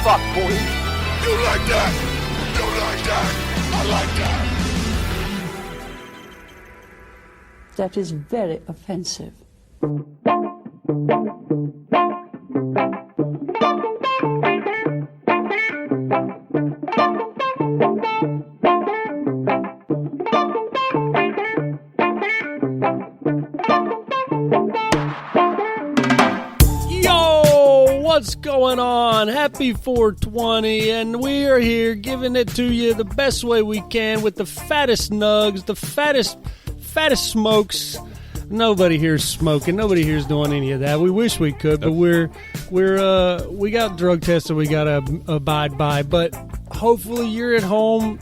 fuck, boy. You like that? You like that? I like that. That is very offensive. What's going on? Happy 420, and we are here giving it to you the best way we can with the fattest nugs, the fattest smokes. Nobody here's smoking. Nobody here's doing any of that. We wish we could, but we got drug tests that we gotta abide by. But hopefully you're at home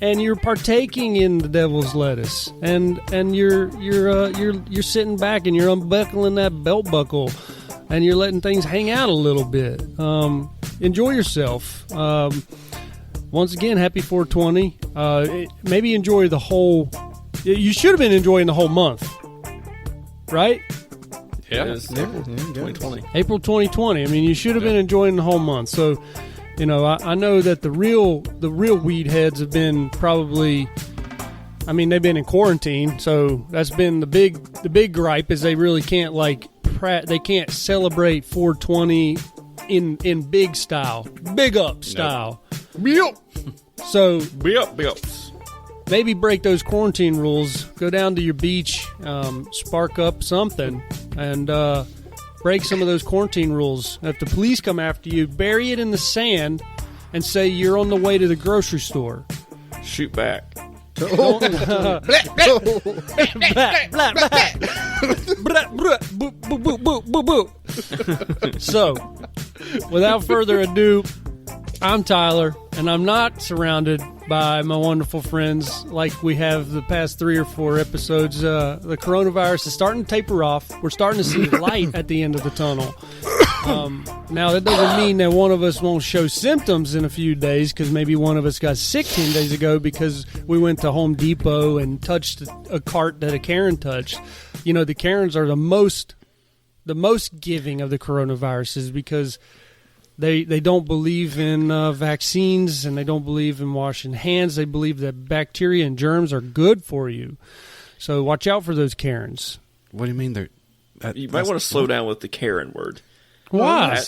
and you're partaking in the devil's lettuce, and you're sitting back and you're unbuckling that belt buckle. And you're letting things hang out a little bit. Enjoy yourself. Once again, happy 420. Maybe enjoy the whole... You should have been enjoying the whole month. Right? Yeah. April 2020. April 2020. I mean, you should have been enjoying the whole month. So, you know, I know that the real weed heads have been probably... I mean, they've been in quarantine. So that's been the big gripe is they really can't, they can't celebrate 420 in big style, big up style. Nope. So Big up. Maybe break those quarantine rules. Go down to your beach, spark up something, and break some of those quarantine rules. If the police come after you, bury it in the sand and say you're on the way to the grocery store. Shoot back. So, without further ado, I'm Tyler, and I'm not surrounded by my wonderful friends like we have the past 3 or 4 episodes. The coronavirus is starting to taper off. We're starting to see light at the end of the tunnel. Now, that doesn't mean that one of us won't show symptoms in a few days, because maybe one of us got sick 10 days ago because we went to Home Depot and touched a cart that a Karen touched. You know, the Karens are the most giving of the coronaviruses because they don't believe in vaccines, and they don't believe in washing hands. They believe that bacteria and germs are good for you. So watch out for those Karens. What do you mean? You might want to slow down with the Karen word. Why?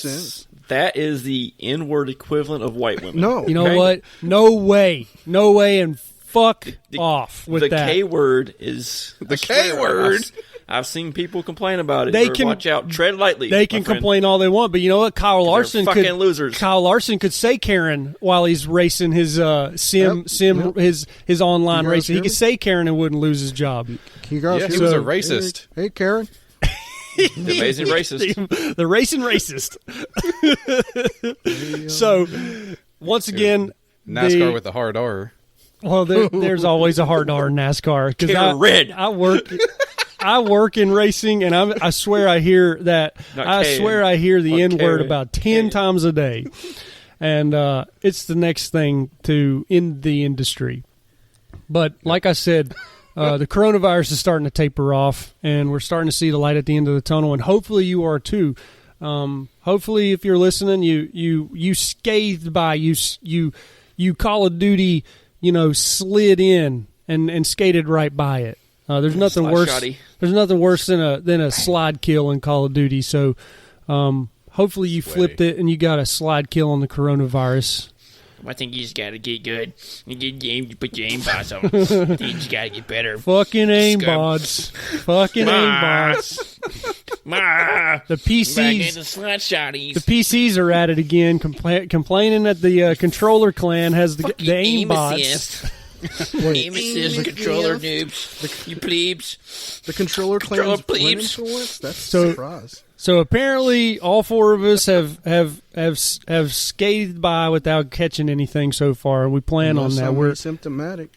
That is the N-word equivalent of white women. No. You know what? No way, and fuck off with the that. The K-word is... The K-word? I've seen people complain about it. They can watch out. Tread lightly. They can complain all they want, but you know what? Kyle Larson could say Karen while he's racing his his online racing. He could say Karen and wouldn't lose his job. He was a racist. Hey, Karen. The amazing racist. The racing racist. So, once again... NASCAR with the hard R. Well, there's always a hard R in NASCAR. I work in racing, and I swear I hear that. I swear I hear the N-word about 10 times a day. And it's the next thing in the industry. But like I said... the coronavirus is starting to taper off, and we're starting to see the light at the end of the tunnel, and hopefully you are too. Hopefully, if you're listening, you scathed by, you Call of Duty, slid in and skated right by it. There's nothing worse. Shoddy. There's nothing worse than a slide kill in Call of Duty. So, hopefully you flipped it and you got a slide kill on the coronavirus. I think you just gotta get good. You put your aimbots on. You just gotta get better. Fucking aimbots. Fucking aimbots. The PCs. The PCs are at it again, complaining that the controller clan has the aimbots. Aim assist, controller noobs. You plebes. The controller clan's plebes. For once? That's a surprise. So apparently, all 4 of us have scathed by without catching anything so far. We plan on that. We're symptomatic.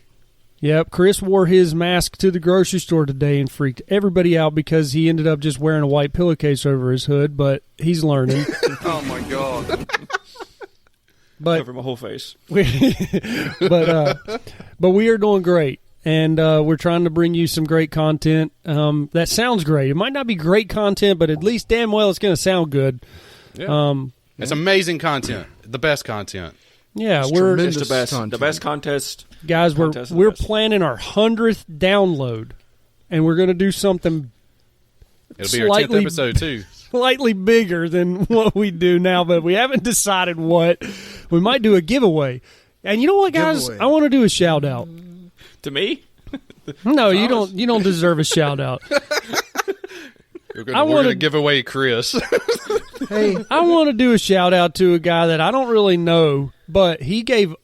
Yep. Chris wore his mask to the grocery store today and freaked everybody out because he ended up just wearing a white pillowcase over his hood. But he's learning. Oh my god! But cover my whole face. But we are doing great. And we're trying to bring you some great content that sounds great. It might not be great content, but at least damn well it's going to sound good. Yeah. It's amazing content. The best content. Yeah, It's we're tremendous. It's the best. Content. The best contest. guys. Contest is We're the best. planning our 100th download, and we're going to do something It'll be our 10th Slightly- episode, too. slightly bigger than what we do now, but we haven't decided what. We might do a giveaway. And you know what, guys? Giveaway. I want to do a shout out. To me? No, you don't. You don't deserve a shout out. We're I going wanna- to give away Chris. Hey, I want to do a shout out to a guy that I don't really know, but he gave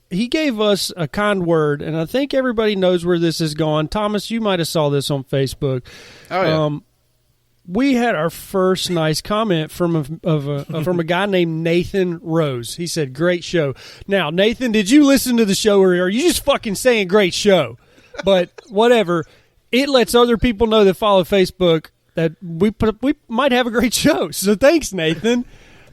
us a kind word, and I think everybody knows where this is going. Thomas, you might have saw this on Facebook. Oh, yeah. We had our first nice comment from a guy named Nathan Rose. He said, "Great show." Now, Nathan, did you listen to the show, or are you just fucking saying "great show"? But whatever, it lets other people know that follow Facebook that we might have a great show. So thanks, Nathan.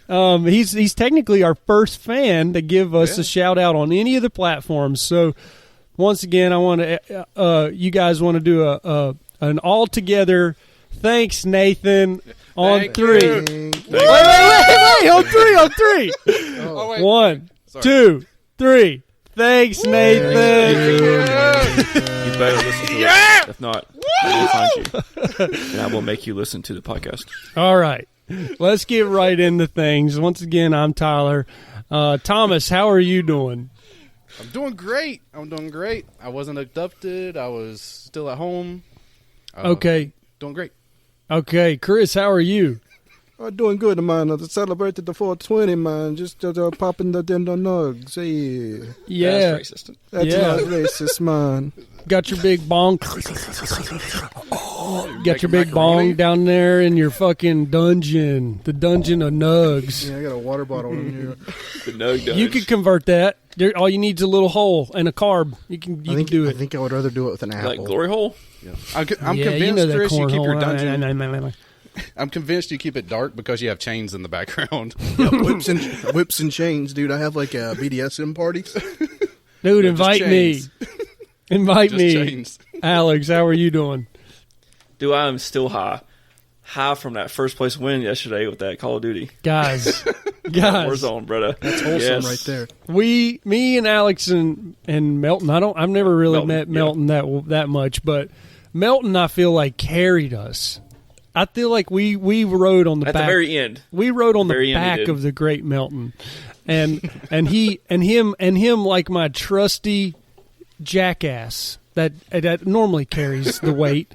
He's technically our first fan to give us a shout out on any of the platforms. So once again, I want to you guys want to do an all together thanks, Nathan, on Thank 3. you. Wait, on 3. Oh, wait. 1, Sorry. 2, 3. Thanks, Nathan. You better listen to it. If not, I will find you. And I will make you listen to the podcast. All right, let's get right into things. Once again, I'm Tyler. Thomas, how are you doing? I'm doing great. I wasn't abducted. I was still at home. Okay. Doing great. Okay, Chris, how are you? I'm doing good, man. I celebrated the 420, man. Just popping the nugs. Hey, Yeah, That's racist. that's Yeah. not racist, man. got your big bong. Got your big bong down there in your fucking dungeon, the dungeon of nugs. Yeah, I got a water bottle in here. The nug does. You could convert that. All you need is a little hole and a carb. You can do I it. think I would rather do it with an apple. Like glory hole? I'm Yeah, convinced, you know that Chris, you keep your cornhole. dungeon. I'm convinced you keep it dark because you have chains in the background. Yeah, whips and chains, dude. I have like BDSM parties. Dude, just invite me. chains. Invite Just me. chains. Alex, how are you doing? Dude, I am still high. High from that first place win yesterday with that Call of Duty. Guys, Warzone, brother. That's wholesome Yes. right there. me and Alex and Melton. I've never really Melton, met yeah. Melton that much, but Melton, I feel like carried us. I feel like we rode on the At back. the very end. We rode on the very end he back did. of the great Melton, and him like my trusty jackass that normally carries the weight,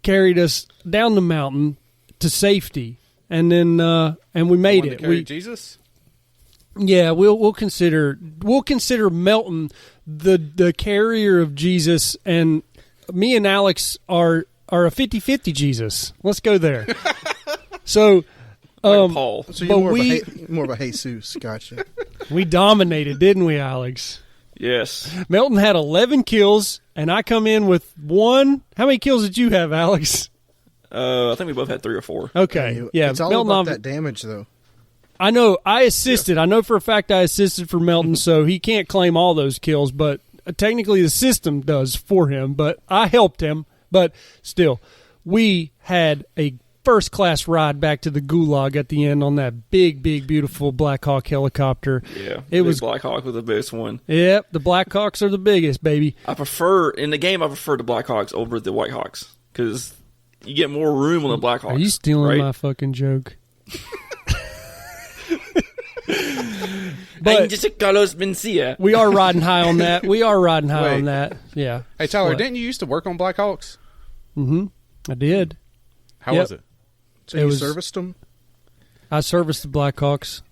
carried us down the mountain to safety, and then and we made One to it. carry Jesus? Yeah, we'll consider Melton the carrier of Jesus, and me and Alex are a 50-50 Jesus. Let's go there. So, Paul. So but you're more of a Jesus. Gotcha. we dominated, didn't we, Alex? Yes. Melton had 11 kills, and I come in with 1. How many kills did you have, Alex? I think we both had 3 or 4. Okay, yeah. It's all Melton, about that damage, though. I know. I assisted. I know for a fact I assisted for Melton, so he can't claim all those kills, but technically the system does for him, but I helped him. But still, we had a first-class ride back to the Gulag at the end on that big, big, beautiful Black Hawk helicopter. Yeah. It was Black Hawk was the biggest one. Yep, the Black Hawks are the biggest, baby. In the game, I prefer the Black Hawks over the White Hawks because you get more room on the Black Hawks. Are you stealing right? my fucking joke? I'm just a Carlos Mencia. We are riding high on that. We are riding high Wait. on that. Yeah. Hey, Tyler, What? didn't you used to work on Black Hawks? I did. How Yep. was it? So It you was- serviced them? I serviced the Black Hawks.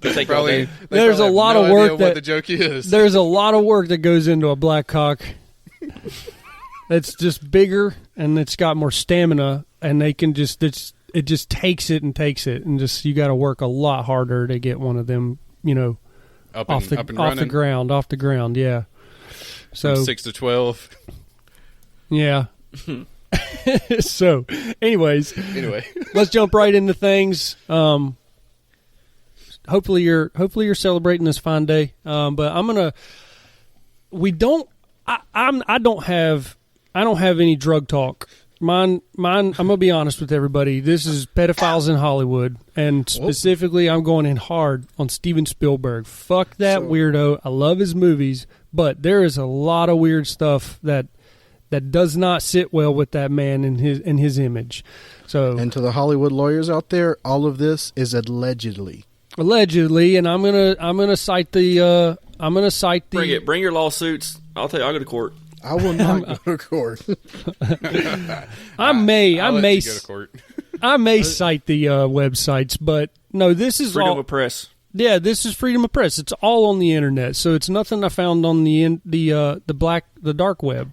Take Probably. There's a lot of work what that- the joke is. There's a lot of work that goes into a Black Hawk. It's just bigger and it's got more stamina, and they can just it just takes it, and just you got to work a lot harder to get one of them, up off the running. ground. Yeah. So From 6 to 12. yeah. So, anyways, Anyway, let's jump right into things. Hopefully you're celebrating this fine day. But I'm gonna. We don't. I don't have any drug talk Mine. I'm gonna be honest with everybody. This is pedophiles in Hollywood, and specifically, I'm going in hard on Steven Spielberg. Fuck that weirdo. I love his movies, but there is a lot of weird stuff that does not sit well with that man and his image. So, and to the Hollywood lawyers out there, all of this is allegedly. Allegedly, and I'm gonna cite the Bring your lawsuits. I'll go to court. I will not go to court. I may I'll let you go to court. I may cite the websites, but no, this is Freedom all of press. Yeah, this is freedom of press. It's all on the internet, so it's nothing I found on the dark web.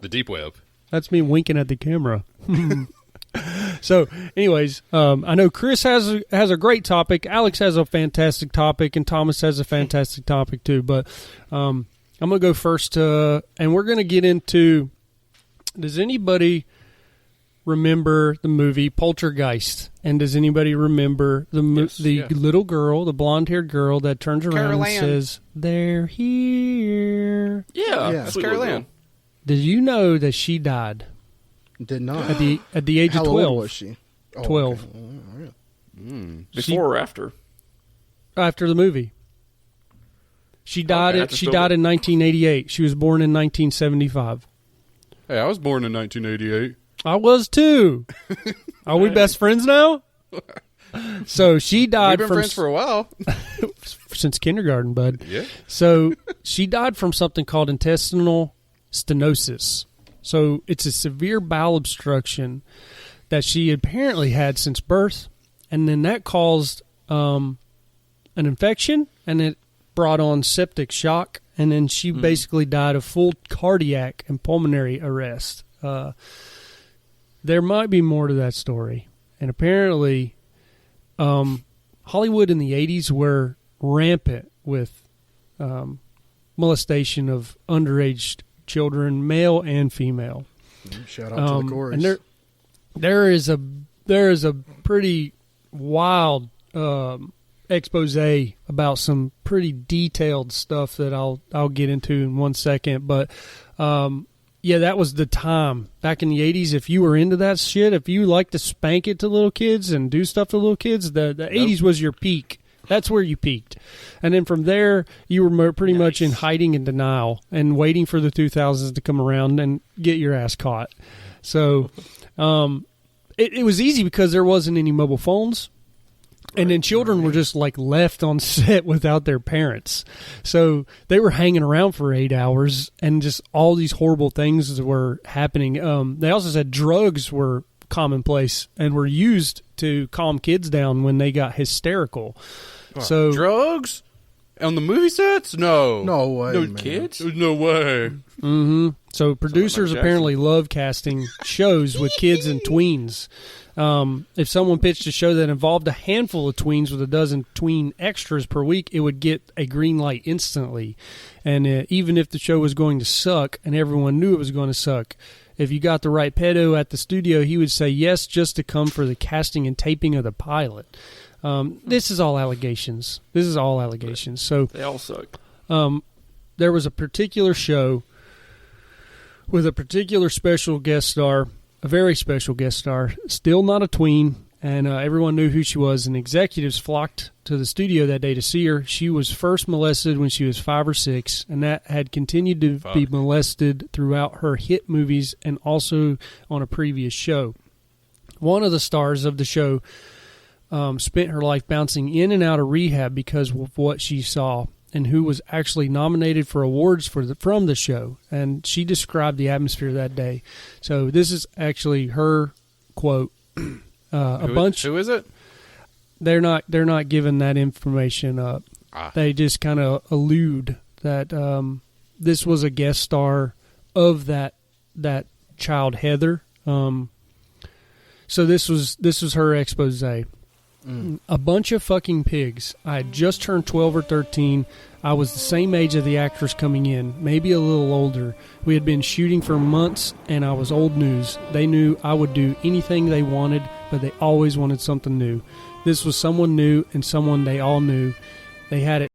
The deep web. That's me winking at the camera. So, anyways, I know Chris has a great topic. Alex has a fantastic topic, and Thomas has a fantastic topic too. But I'm going to go first, and we're going to get into. Does anybody remember the movie Poltergeist? And does anybody remember the little girl, the blonde-haired girl that turns around Carol and Ann. says, "They're here"? Yeah, That's sweet Carol little Ann. girl. Did you know that she died Did not. at the age How of 12? old was she? Oh, 12. okay. Oh, yeah. Before or after? After the movie. She died. Okay, She died in 1988. She was born in 1975. Hey, I was born in 1988. I was too. Are we best friends now? So she We've died been from friends for a while. since kindergarten, bud. Yeah. So she died from something called intestinal stenosis. So it's a severe bowel obstruction that she apparently had since birth, and then that caused an infection, and it brought on septic shock, and then she basically died of full cardiac and pulmonary arrest. There might be more to that story, and apparently Hollywood in the 80s were rampant with molestation of underage children, male and female. Shout out to the chorus. And there is a pretty wild expose about some pretty detailed stuff that I'll get into in 1 second. But yeah, that was the time back in the 80s. If you were into that shit, if you like to spank it to little kids and do stuff to little kids, the 80s was your peak. That's where you peaked. And then from there, you were pretty much in hiding and denial and waiting for the 2000s to come around and get your ass caught. So it was easy because there wasn't any mobile phones. And then children were just like left on set without their parents. So they were hanging around for 8 hours and just all these horrible things were happening. They also said drugs were commonplace and were used to calm kids down when they got hysterical. So drugs on the movie sets? No, No way, No man. kids? There's no way. So producers Jackson. apparently love casting shows with kids and tweens. If someone pitched a show that involved a handful of tweens with a dozen tween extras per week, it would get a green light instantly. And even if the show was going to suck and everyone knew it was going to suck, if you got the right pedo at the studio, he would say yes just to come for the casting and taping of the pilot. This is all allegations. So They all suck. there was a particular show with a particular special guest star, a very special guest star, still not a tween, and everyone knew who she was, and executives flocked to the studio that day to see her. She was first molested when she was 5 or 6, and that had continued to be molested throughout her hit movies and also on a previous show. One of the stars of the show spent her life bouncing in and out of rehab because of what she saw, and who was actually nominated for awards from the show. And she described the atmosphere that day. So this is actually her quote. Who is it? They're not giving that information up. They just kind of allude that this was a guest star of that child, Heather. So this was her expose. A bunch of fucking pigs. I had just turned 12 or 13. I was the same age of the actress coming in, maybe a little older. We had been shooting for months, and I was old news. They knew I would do anything they wanted, but they always wanted something new. This was someone new and someone they all knew. They had it